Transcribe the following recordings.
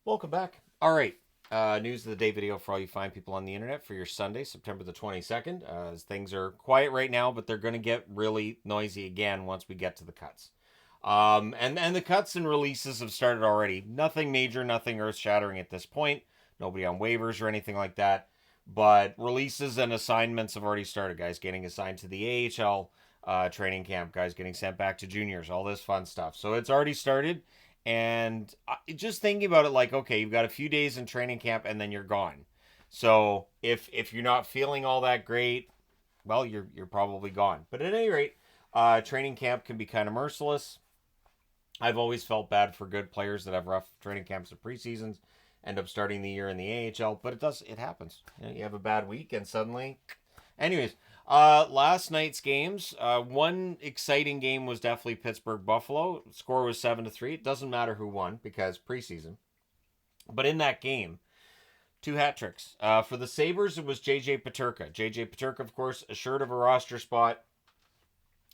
Welcome back. All right. News of the day video for all you fine people on the internet for your Sunday, September the 22nd. As things are quiet right now, but they're going to get really noisy again once we get to the cuts. And the cuts and releases have started already. Nothing major, nothing earth shattering at this point. Nobody on waivers or anything like that. But releases and assignments have already started. Guys getting assigned to the AHL training camp. Guys getting sent back to juniors. All this fun stuff. So it's already started. And just thinking about it, like, okay, you've got a few days in training camp and then you're gone. So if you're not feeling all that great, well, you're probably gone. But at any rate, training camp can be kind of merciless. I've always felt bad for good players that have rough training camps and preseasons, end up starting the year in the AHL, but it happens. You have a bad week and suddenly, anyways. Last night's games, one exciting game was definitely Pittsburgh Buffalo. Score was 7-3. It doesn't matter who won because preseason. But in that game, two hat tricks. For the Sabres, it was JJ Peterka. JJ Peterka, of course, assured of a roster spot,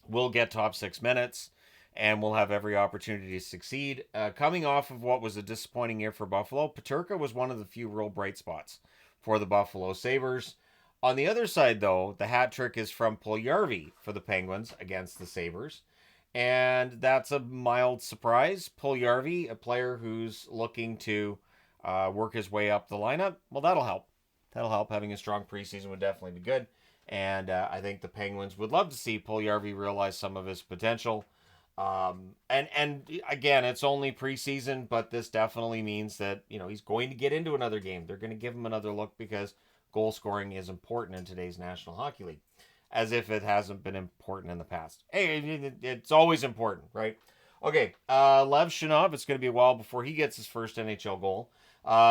will get top 6 minutes and will have every opportunity to succeed. Coming off of what was a disappointing year for Buffalo, Peterka was one of the few real bright spots for the Buffalo Sabres. On the other side, though, the hat trick is from Puljujarvi for the Penguins against the Sabres. And that's a mild surprise. Puljujarvi, a player who's looking to work his way up the lineup, well, that'll help. That'll help. Having a strong preseason would definitely be good. And I think the Penguins would love to see Puljujarvi realize some of his potential. And again, it's only preseason, but this definitely means that, he's going to get into another game. They're going to give him another look because goal scoring is important in today's National Hockey League, as if it hasn't been important in the past. Hey, it's always important, right? Okay, Levshunov, it's going to be a while before he gets his first NHL goal.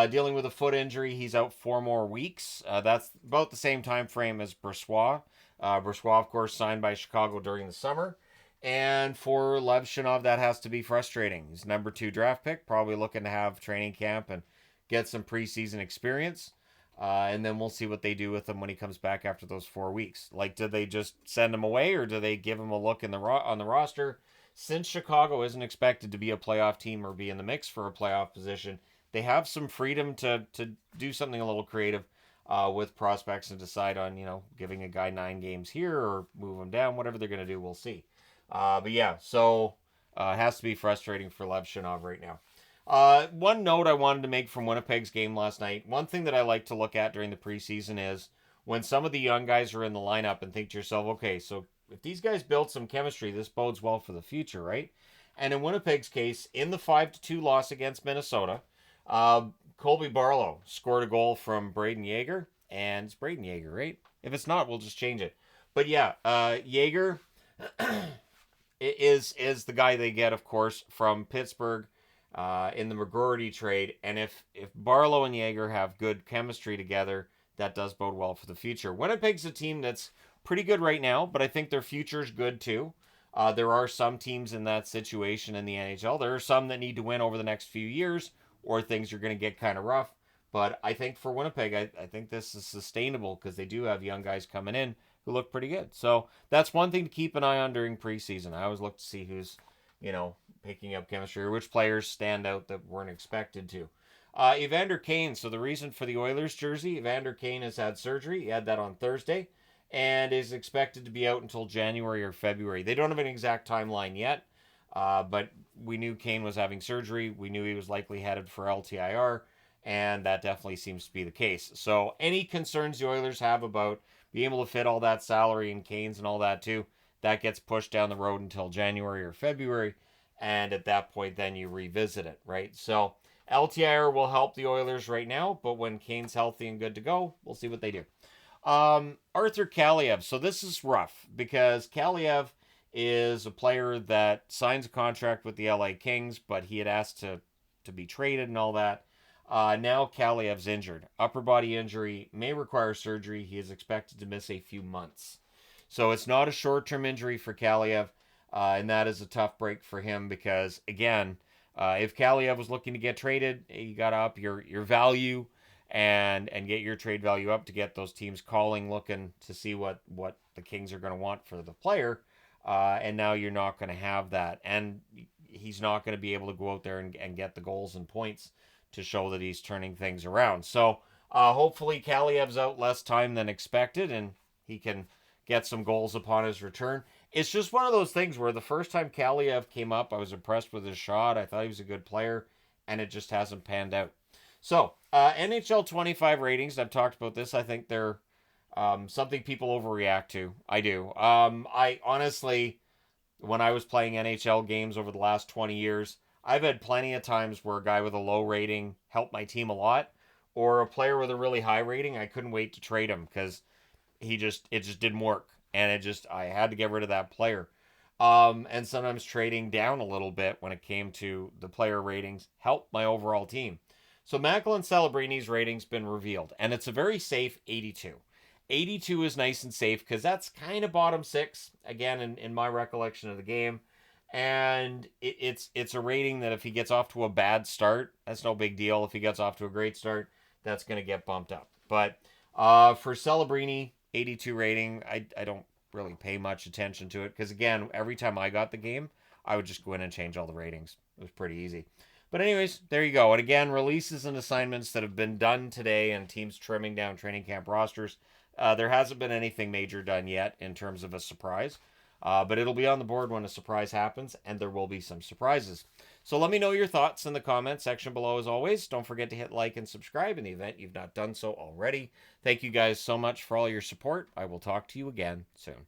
Dealing with a foot injury, he's out 4 more weeks. That's about the same time frame as Brossoit. Brossoit, of course, signed by Chicago during the summer. And for Levshunov, that has to be frustrating. He's number 2 draft pick, probably looking to have training camp and get some preseason experience. And then we'll see what they do with him when he comes back after those 4 weeks. Like, do they just send him away, or do they give him a look on the roster? Since Chicago isn't expected to be a playoff team or be in the mix for a playoff position, they have some freedom to do something a little creative with prospects and decide on, giving a guy 9 games here or move him down. Whatever they're going to do, we'll see. But yeah, so it has to be frustrating for Levshunov right now. One note I wanted to make from Winnipeg's game last night, one thing that I like to look at during the preseason is when some of the young guys are in the lineup and think to yourself, okay, so if these guys build some chemistry, this bodes well for the future, right? And in Winnipeg's case, in the 5-2 loss against Minnesota, Colby Barlow scored a goal from Braden Yeager, and it's Braden Yeager, right? If it's not, we'll just change it. But yeah, Yeager is the guy they get, of course, from Pittsburgh in the McGroarty trade. And if Barlow and Yeager have good chemistry together, that does bode well for the future. Winnipeg's a team that's pretty good right now, but I think their future is good too. There are some teams in that situation in the NHL. There are some that need to win over the next few years, or things are going to get kind of rough. But I think for Winnipeg, I think this is sustainable because they do have young guys coming in who look pretty good. So that's one thing to keep an eye on during preseason. I always look to see who's, picking up chemistry or which players stand out that weren't expected to. Evander Kane. So the reason for the Oilers jersey, Evander Kane has had surgery. He had that on Thursday and is expected to be out until January or February. They don't have an exact timeline yet, but we knew Kane was having surgery. We knew he was likely headed for LTIR, and that definitely seems to be the case. So any concerns the Oilers have about being able to fit all that salary and Kane's and all that too, that gets pushed down the road until January or February, and at that point then you revisit it, right? So LTIR will help the Oilers right now, but when Kane's healthy and good to go, we'll see what they do. Arthur Kaliyev. So this is rough because Kaliyev is a player that signs a contract with the LA Kings, but he had asked to be traded and all that. Now Kaliyev's injured. Upper body injury, may require surgery. He is expected to miss a few months. So it's not a short-term injury for Kaliyev, and that is a tough break for him because, again, if Kaliyev was looking to get traded, you got to up your value and get your trade value up to get those teams calling, looking to see what the Kings are going to want for the player. And now you're not going to have that. And he's not going to be able to go out there and get the goals and points to show that he's turning things around. So hopefully Kaliyev's out less time than expected, and he can get some goals upon his return. It's just one of those things where the first time Kaliyev came up, I was impressed with his shot. I thought he was a good player, and it just hasn't panned out. So, NHL 25 ratings, I've talked about this. I think they're something people overreact to. I do. I honestly, when I was playing NHL games over the last 20 years, I've had plenty of times where a guy with a low rating helped my team a lot, or a player with a really high rating, I couldn't wait to trade him because it just didn't work, and I had to get rid of that player. And sometimes trading down a little bit when it came to the player ratings helped my overall team. So Macklin Celebrini's rating's been revealed, and it's a very safe 82. 82 is nice and safe because that's kind of bottom six, again, in my recollection of the game. And it's a rating that if he gets off to a bad start, that's no big deal. If he gets off to a great start, that's going to get bumped up. But for Celebrini, 82 rating, I don't really pay much attention to it because, again, every time I got the game, I would just go in and change all the ratings. It was pretty easy. But anyways, there you go. And again, releases and assignments that have been done today and teams trimming down training camp rosters. There hasn't been anything major done yet in terms of a surprise. But it'll be on the board when a surprise happens, and there will be some surprises. So let me know your thoughts in the comments section below as always. Don't forget to hit like and subscribe in the event you've not done so already. Thank you guys so much for all your support. I will talk to you again soon.